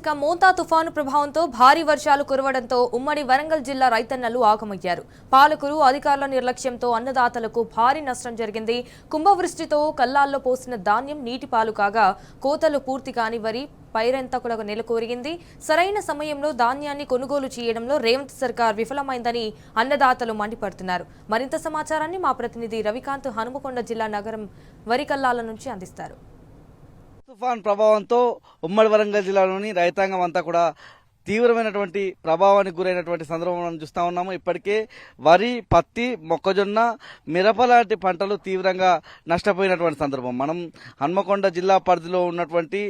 మోంతా తుఫాను ప్రభావంతో భారీ వర్షాలు కురవడంతో ఉమ్మడి వరంగల్ జిల్లా రైతన్నలు ఆగమయ్యారు. పాలకులు అధికారుల నిర్లక్ష్యంతో అన్నదాతలకు భారీ నష్టం జరిగింది. కుంభవృష్టితో కల్లాల్లో పోసిన ధాన్యం నీటిపాలు కాగా కోతలు పూర్తి కాని వరి పైరెంతకులకు నెలకొరిగింది. సరైన సమయంలో ధాన్యాన్ని కొనుగోలు చేయడంలో రేవంత్ సర్కార్ విఫలమైందని అన్నదాతలు మండిపడుతున్నారు. మరింత సమాచారాన్ని మా ప్రతినిధి రవికాంత్ హనుమకొండ జిల్లా నగరం వరి కల్లాల నుంచి అందిస్తారు. తుఫాన్ ప్రభావంతో ఉమ్మడి వరంగల్ జిల్లాలోని రైతాంగం అంతా కూడా తీవ్రమైనటువంటి ప్రభావానికి గురైనటువంటి సందర్భం మనం చూస్తా ఉన్నాము. ఇప్పటికే వరి, పత్తి, మొక్కజొన్న, మిరప లాంటి పంటలు తీవ్రంగా నష్టపోయినటువంటి సందర్భం. మనం హన్మకొండ జిల్లా పరిధిలో ఉన్నటువంటి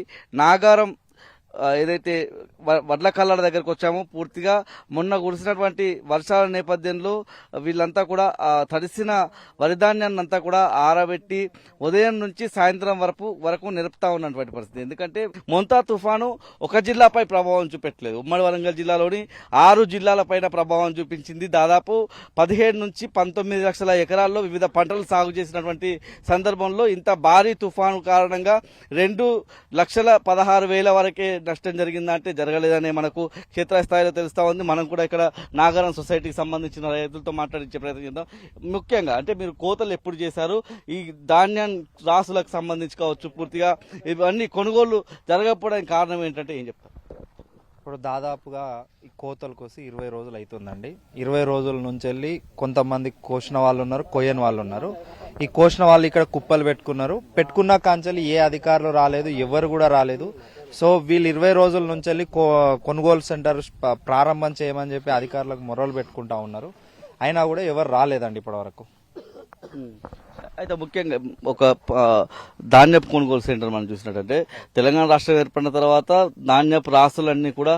నాగారం ఏదైతే వడ్ల కల్లాల దగ్గరకు వచ్చామో, పూర్తిగా మొన్న కురిసినటువంటి వర్షాల నేపథ్యంలో వీళ్ళంతా కూడా తడిసిన వరిధాన్యాన్ని అంతా కూడా ఆరబెట్టి ఉదయం నుంచి సాయంత్రం వరకు నిలుపుతా ఉన్నటువంటి పరిస్థితి. ఎందుకంటే మోంతా తుఫాను ఒక జిల్లాపై ప్రభావం చూపెట్టలేదు. ఉమ్మడి వరంగల్ జిల్లాలోని 6 జిల్లాలపైన ప్రభావం చూపించింది. దాదాపు 17 నుంచి 19 లక్షల ఎకరాల్లో వివిధ పంటలు సాగు చేసినటువంటి సందర్భంలో ఇంత భారీ తుఫాను కారణంగా 2,16,000 వరకే నష్టం జరిగిందా అంటే జరగలేదనే మనకు క్షేత్రస్థాయిలో తెలుస్తా ఉంది. మనం కూడా ఇక్కడ నాగారం సొసైటీకి సంబంధించిన రైతులతో మాట్లాడించే ప్రయత్నం చేద్దాం. ముఖ్యంగా అంటే మీరు కోతలు ఎప్పుడు చేశారు? ఈ ధాన్యం రాసులకు సంబంధించి కావచ్చు, పూర్తిగా ఇవన్నీ కొనుగోలు జరగకపోవడానికి కారణం ఏంటంటే ఏం చెప్తారు? ఇప్పుడు దాదాపుగా ఈ కోతలు కోసి 20 రోజులు అవుతుందండి. 20 రోజుల నుంచి వెళ్ళి కొంతమంది కోసిన వాళ్ళు ఉన్నారు, కొయ్యని వాళ్ళు ఉన్నారు. ఈ కోసిన వాళ్ళు ఇక్కడ కుప్పలు పెట్టుకున్న కాంచెల్లి ఏ అధికారులు రాలేదు, ఎవరు కూడా రాలేదు. సో వీళ్ళు 20 రోజుల నుంచి వెళ్ళి కొనుగోలు సెంటర్ ప్రారంభం చేయమని చెప్పి అధికారులకు మొరలు పెట్టుకుంటా ఉన్నారు. అయినా కూడా ఎవరు రాలేదండి ఇప్పటి వరకు. అయితే ముఖ్యంగా ఒక ధాన్యపు కొనుగోలు సెంటర్ మనం చూసినట్టంటే తెలంగాణ రాష్ట్రం ఏర్పడిన తర్వాత ధాన్యపు రాసులన్నీ కూడా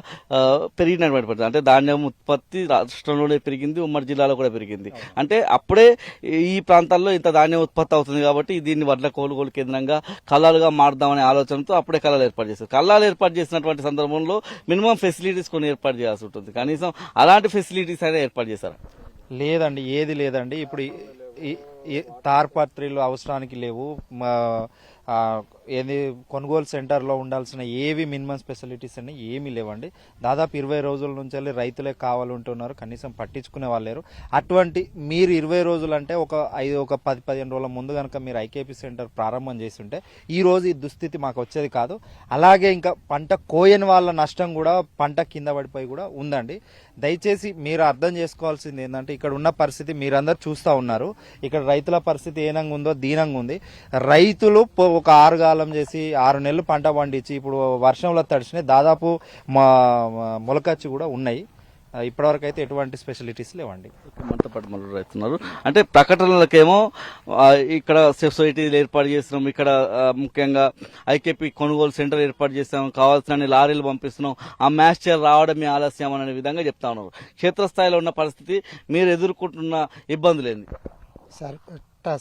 పెరిగినటువంటి పరిస్థితి. అంటే ధాన్యం ఉత్పత్తి రాష్ట్రంలోనే పెరిగింది, ఉమ్మడి జిల్లాలో కూడా పెరిగింది. అంటే అప్పుడే ఈ ప్రాంతాల్లో ఇంత ధాన్యం ఉత్పత్తి అవుతుంది కాబట్టి దీన్ని వడ్ల కొనుగోలు కేంద్రంగా కల్లాలుగా మారుదామనే ఆలోచనతో అప్పుడే కల్లాలు ఏర్పాటు చేస్తారు. కల్లాలు ఏర్పాటు చేసినటువంటి సందర్భంలో మినిమం ఫెసిలిటీస్ కొన్ని ఏర్పాటు చేయాల్సి ఉంటుంది. కనీసం అలాంటి ఫెసిలిటీస్ అయినా ఏర్పాటు చేశారు? లేదండి, ఏది లేదండి. ఇప్పుడు తార్పత్రిలు అవసరానికి లేవు. ఏది కొనుగోలు సెంటర్లో ఉండాల్సిన ఏవి మినిమం స్పెషాలిటీస్ అన్ని ఏమీ లేవండి. దాదాపు 20 రోజుల నుంచి వెళ్ళి రైతులే కావాలంటున్నారు, కనీసం పట్టించుకునే వాళ్ళు లేరు. అటువంటి మీరు 20 రోజులు అంటే ఒక 10-15 రోజుల ముందు కనుక మీరు ఐకేపీ సెంటర్ ప్రారంభం చేస్తుంటే ఈ రోజు ఈ దుస్థితి మాకు వచ్చేది కాదు. అలాగే ఇంకా పంట కోయని వాళ్ళ నష్టం కూడా పంట కింద పడిపోయి కూడా ఉందండి. దయచేసి మీరు అర్థం చేసుకోవాల్సింది ఏంటంటే ఇక్కడ ఉన్న పరిస్థితి మీరందరూ చూస్తూ ఉన్నారు. ఇక్కడ రైతుల పరిస్థితి ఏనంగా ఉందో దీనంగా ఉంది. రైతులు ఒక 6 గాలం చేసి 6 నెలలు పంట పండించి ఇప్పుడు వర్షంలో తడిచినాయి, దాదాపు మొలకచ్చి కూడా ఉన్నాయి. ఇప్పటివరకు అయితే ఎటువంటి స్పెషాలిటీస్ లేవండి. రైతున్నారు అంటే ప్రకటనలకేమో ఇక్కడ సొసైటీలు ఏర్పాటు చేస్తున్నాం, ఇక్కడ ముఖ్యంగా ఐకేపీ కొనుగోలు సెంటర్ ఏర్పాటు చేస్తాం, కావాల్సిన లారీలు పంపిస్తున్నాం, ఆ మ్యాచ్చర్ రావడమే ఆలస్యం అనే విధంగా చెప్తా ఉన్నారు. క్షేత్రస్థాయిలో ఉన్న పరిస్థితి, మీరు ఎదుర్కొంటున్న ఇబ్బందులు ఏంది సార్?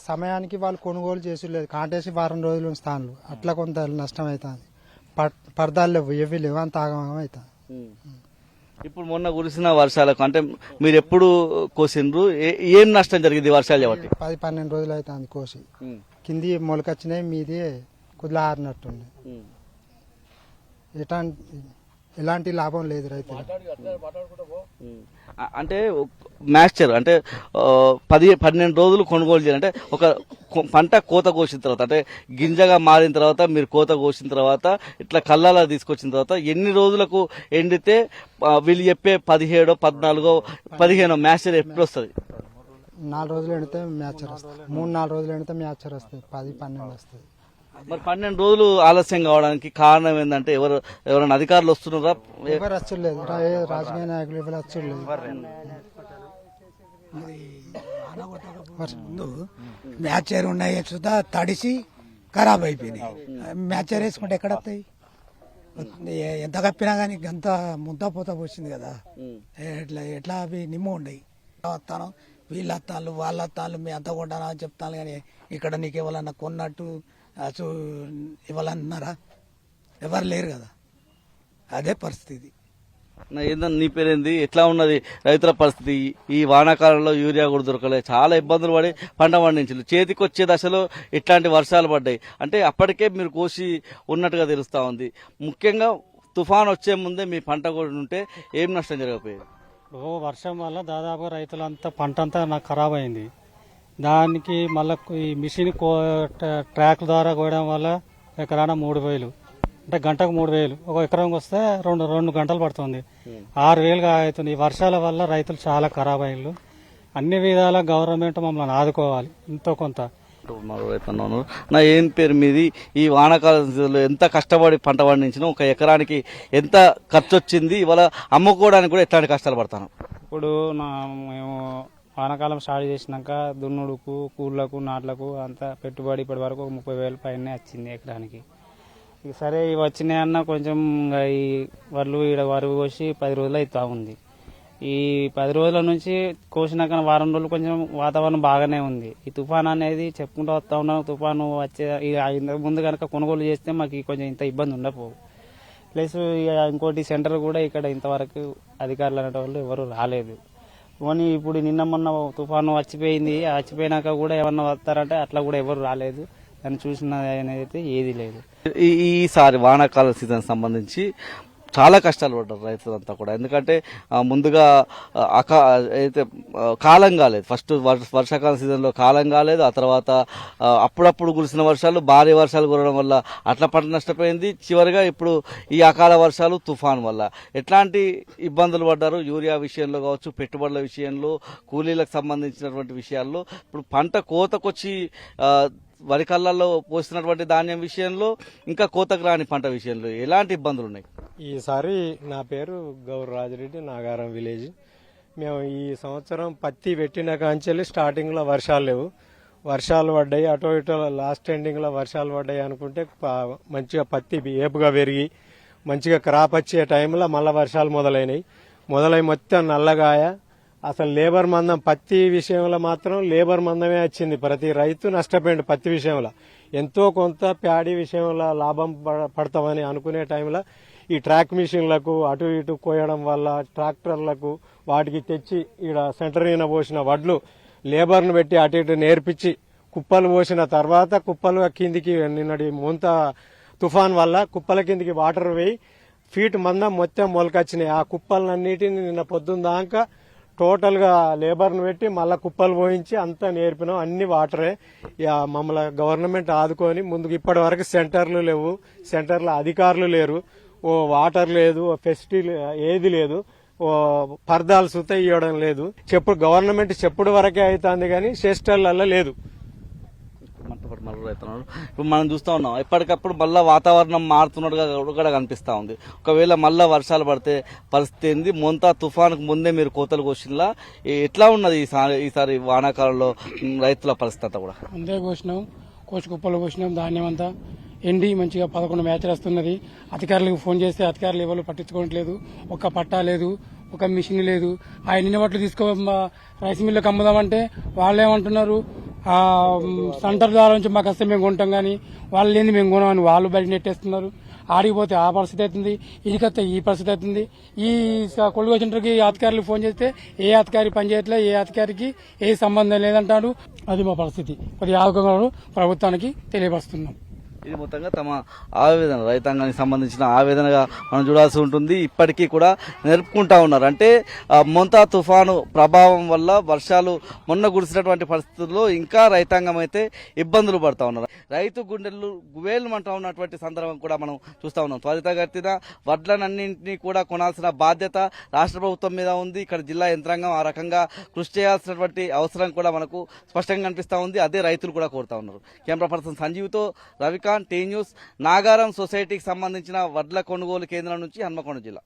సమయానికి వాళ్ళు కొనుగోలు చేసి లేదు, కాంటేసి వారం రోజులు స్థానాలు అట్లా కొంత నష్టం అవుతుంది. పరదాలు లేవు, ఏవి లేవు, అంత ఆగమం అవుతుంది. ఇప్పుడు మొన్న కురిసిన వర్షాలకు అంటే మీరు ఎప్పుడు కోసిండ్రు, ఏం నష్టం జరిగింది వర్షాలు కాబట్టి? 10-12 రోజులు అవుతుంది కోసి. కింది మొలకొచ్చినాయి, మీది కుదిలా ఆరినట్టుంది. ఎలాంటి లాభం లేదు రైతులు. అంటే మ్యాక్చర్ అంటే 10-12 రోజులు కొనుగోలు చేయాలంటే ఒక పంట కోత కోసిన తర్వాత అంటే గింజగా మారిన తర్వాత మీరు కోత కోసిన తర్వాత ఇట్లా కల్లాలా తీసుకొచ్చిన తర్వాత ఎన్ని రోజులకు ఎండితే వీళ్ళు చెప్పే 17, 14, 15 మ్యాచర్ ఎప్పుడు వస్తుంది? 4 రోజులు ఎండితే మ్యాచర్ వస్తుంది, 3-4 రోజులు ఎండితే మ్యాచర్ వస్తుంది, 10-12 వస్తుంది. మరి 12 రోజులు ఆలస్యం కావడానికి కారణం ఏంటంటే ఎవరైనా అధికారులు వస్తున్నారా? ఎవరు వచ్చలేదు, రాజకీయ నాయకులు ఎవరు వచ్చలేదు. ముందు మ్యాచర్ ఉన్నాయి సుధా తడిసి ఖరాబ్ అయిపోయినాయి. మ్యాచర్ వేసుకుంటే ఎక్కడ వస్తాయి? ఎంత కప్పినా కానీ అంత ముద్ద పోసింది కదా. ఎట్లా అవి నిమ్మ ఉండయి. వస్తాను వీళ్ళ అత్తాళ్ళు వాళ్ళ అత్తాళ్ళు మీ అంత కొంటానా అని చెప్తాను, కానీ ఇక్కడ నీకు ఎవరన్నా కొన్నట్టు ఇవ్వాలన్నారా? ఎవరు లేరు కదా. అదే పరిస్థితి. ఏందన్నా నీ పేరేంది, ఎట్లా ఉన్నది రైతుల పరిస్థితి? ఈ వానాకాలంలో యూరియా కూడా దొరకలేదు, చాలా ఇబ్బందులు పడి పంట పండించారు. చేతికి వచ్చే దశలో ఇట్లాంటి వర్షాలు పడ్డాయి అంటే అప్పటికే మీరు కోసి ఉన్నట్టుగా తెలుస్తా ఉంది. ముఖ్యంగా తుఫాన్ వచ్చే ముందే మీ పంట కూడా ఉంటే ఏం నష్టం జరగకపోయేది? ఇప్పుడు వర్షం వల్ల దాదాపుగా రైతులంతా పంట అంతా నాకు ఖరాబ్ అయింది. దానికి మళ్ళీ ఈ మిషన్ ట్రాక్ ద్వారా కోయడం వల్ల ఎకరాన 3,000 అంటే గంటకు 3,000. ఒక ఎకరంకి వస్తే రెండు గంటలు పడుతుంది. 6,000 అవుతుంది. ఈ వర్షాల వల్ల రైతులు చాలా ఖరాబ్ అయ్యారు. అన్ని విధాల గవర్నమెంట్ మమ్మల్ని ఆదుకోవాలి ఎంతో కొంత. మరో రైతన్న ఉన్నారు. నా ఏం పేరు మీది? ఈ వానాకాలంలో ఎంత కష్టపడి పంట పండించిన ఒక ఎకరానికి ఎంత ఖర్చు వచ్చింది? ఇవాళ అమ్ముకోవడానికి కూడా ఎట్లాంటి కష్టాలు పడతాను? ఇప్పుడు మేము వానాకాలం స్టార్ట్ చేసినాక దున్నుడుకు, కూళ్ళకు, నాట్లకు అంతా పెట్టుబడి ఇప్పటి వరకు 30,000 పైనే వచ్చింది ఎకరానికి. ఇక సరే ఇవి వచ్చినాయి అన్న కొంచెం ఈ వడ్లు ఈడ వరువు కోసి 10 రోజులు అవుతా ఉంది. ఈ 10 రోజుల నుంచి కోసినాక వారం రోజులు కొంచెం వాతావరణం బాగానే ఉంది. ఈ తుఫాన్ అనేది చెప్పుకుంటూ వస్తా ఉన్నాం. తుఫాను వచ్చే ఇంతకు ముందు కనుక కొనుగోలు చేస్తే మాకు కొంచెం ఇంత ఇబ్బంది ఉండకపోవు. ప్లస్ ఇంకోటి సెంటర్ కూడా ఇక్కడ ఇంతవరకు అధికారులు అనే వాళ్ళు ఎవరు రాలేదు. పోనీ ఇప్పుడు నిన్న మొన్న తుఫాను వచ్చిపోయింది. వచ్చిపోయినాక కూడా ఏమన్నా వస్తారంటే అట్లా కూడా ఎవరు రాలేదు. దాన్ని చూసిన అనేది అయితే ఏది లేదు. ఈసారి వానాకాల సీజన్ సంబంధించి చాలా కష్టాలు పడ్డారు రైతులంతా కూడా. ఎందుకంటే ముందుగా అయితే కాలం కాలేదు. ఫస్ట్ వర్షాకాల సీజన్లో కాలం కాలేదు. ఆ తర్వాత అప్పుడప్పుడు కురిసిన వర్షాలు, భారీ వర్షాలు కురవడం వల్ల అట్లా పంట నష్టపోయింది. చివరిగా ఇప్పుడు ఈ అకాల వర్షాలు, తుఫాన్ వల్ల ఎట్లాంటి ఇబ్బందులు పడ్డారు? యూరియా విషయంలో కావచ్చు, పెట్టుబడుల విషయంలో, కూలీలకు సంబంధించినటువంటి విషయాల్లో, ఇప్పుడు పంట కోతకొచ్చి వరి కళ్ళల్లో పోస్తున్నటువంటి ధాన్యం విషయంలో, ఇంకా కోతకు రాని పంట విషయంలో ఎలాంటి ఇబ్బందులు ఉన్నాయి? ఈసారి నా పేరు గౌర్ రాజిరెడ్డి, నాగారం విలేజ్. మేము ఈ సంవత్సరం పత్తి పెట్టిన కాంచెల్లి స్టార్టింగ్లో వర్షాలు లేవు. వర్షాలు పడ్డాయి, అటో ఇటో లాస్ట్ ఎండింగ్లో వర్షాలు పడ్డాయి అనుకుంటే మంచిగా పత్తి ఏపుగా పెరిగి మంచిగా క్రాప్ వచ్చే టైంలో మళ్ళీ వర్షాలు మొదలై మొత్తం నల్లగాయ. అసలు లేబర్ మందం పత్తి విషయంలో మాత్రం లేబర్ మందమే వచ్చింది. ప్రతి రైతు నష్టపోయింది పత్తి విషయంలో. ఎంతో కొంత ప్యాడీ విషయంలో లాభం పడతామని అనుకునే టైంలో ఈ ట్రాక్ మిషన్లకు అటు ఇటు కోయడం వల్ల ట్రాక్టర్లకు వాటికి తెచ్చి ఈడ సెంటరీన పోసిన వడ్లు లేబర్ను పెట్టి అటు ఇటు నేర్పించి కుప్పలు పోసిన తర్వాత కుప్పలు కిందికి నిన్నటి ముంత తుఫాన్ వల్ల కుప్పల కిందికి వాటర్ వేయి ఫీట్ మందం మొత్తం మొలకొచ్చినాయి. ఆ కుప్పలన్నిటిని నిన్న పొద్దున్న దాకా టోటల్గా లేబర్ను పెట్టి మళ్ళీ కుప్పలు పోయించి అంతా నేర్పినాం. అన్ని వాటరే. మమ్మల్ని గవర్నమెంట్ ఆదుకొని ముందుకు ఇప్పటి వరకు సెంటర్లు లేవు, సెంటర్లో అధికారులు లేరు, ఓ వాటర్ లేదు, ఓ ఫెసిలిటీ ఏది లేదు, ఓ పర్దాలు సుత ఇవ్వడం లేదు. గవర్నమెంట్ చెప్పుడు వరకే అవుతుంది కానీ చేష్టల్లో లేదు. ఇప్పుడు మనం చూస్తా ఉన్నాం ఎప్పటికప్పుడు మళ్ళీ వాతావరణం మారుతున్నట్టుగా కూడా కనిపిస్తా ఉంది. ఒకవేళ మళ్ళీ వర్షాలు పడితే పరిస్థితి ఏంది? మొంతా తుఫానుకు ముందే మీరు కోతలు కోసినలా ఎట్లా ఉన్నది ఈసారి వానాకాలంలో రైతుల పరిస్థితి అంతా కూడా? ముందే కోసినాం, కుప్పలు కోసినాం. ధాన్యం అంతా ఎండి మంచిగా 11 మ్యాచ్లు వస్తున్నది. అధికారులకు ఫోన్ చేస్తే అధికారులు ఎవరు పట్టించుకోవట్లేదు. ఒక్క పట్టా లేదు, ఒక మిషన్ లేదు. ఆయన నిన్న బట్టలు తీసుకో రైస్ మిల్లుకి అమ్ముదామంటే వాళ్ళు ఏమంటున్నారు, సెంటర్ ద్వారా నుంచి మాకు వస్తే మేము కొంటాం కానీ వాళ్ళు లేని మేము కొనమని వాళ్ళు బయట నెట్టేస్తున్నారు. ఆడిపోతే ఆ పరిస్థితి అవుతుంది, ఇదికొస్తే ఈ పరిస్థితి అవుతుంది. ఈ కొలుగో సెంటర్కి అధికారులు ఫోన్ చేస్తే ఏ అధికారి పనిచేయట్లే, ఏ అధికారికి ఏ సంబంధం లేదంటాడు. అది మా పరిస్థితి. కొద్దిగా ఆదుకోగలరు ప్రభుత్వానికి తెలియపరుస్తున్నాం. ఇది మొత్తంగా తమ ఆవేదన, రైతాంగానికి సంబంధించిన ఆవేదనగా మనం చూడాల్సి ఉంటుంది. ఇప్పటికీ కూడా నేర్పుకుంటా ఉన్నారు. అంటే మొంతా తుఫాను ప్రభావం వల్ల వర్షాలు మొన్న కురిసినటువంటి పరిస్థితుల్లో ఇంకా రైతాంగం అయితే ఇబ్బందులు పడతా ఉన్నారు. రైతు గుండెలు గువేలుమంటా ఉన్నటువంటి సందర్భం కూడా మనం చూస్తా ఉన్నాం. త్వరితగతిన వడ్లనన్నింటినీ కూడా కొనాల్సిన బాధ్యత రాష్ట్ర ప్రభుత్వం మీద ఉంది. ఇక్కడ జిల్లా యంత్రాంగం ఆ రకంగా కృషి చేయాల్సినటువంటి అవసరం కూడా మనకు స్పష్టంగా కనిపిస్తా ఉంది. అదే రైతులు కూడా కోరుతా ఉన్నారు. కెమెరా పర్సన్ సంజీవ్తో రవికాంత్, టీ న్యూస్, నాగారం సొసైటీకి సంబంధించిన వడ్ల కొనుగోలు కేంద్రం నుంచి హన్మకొండ జిల్లా.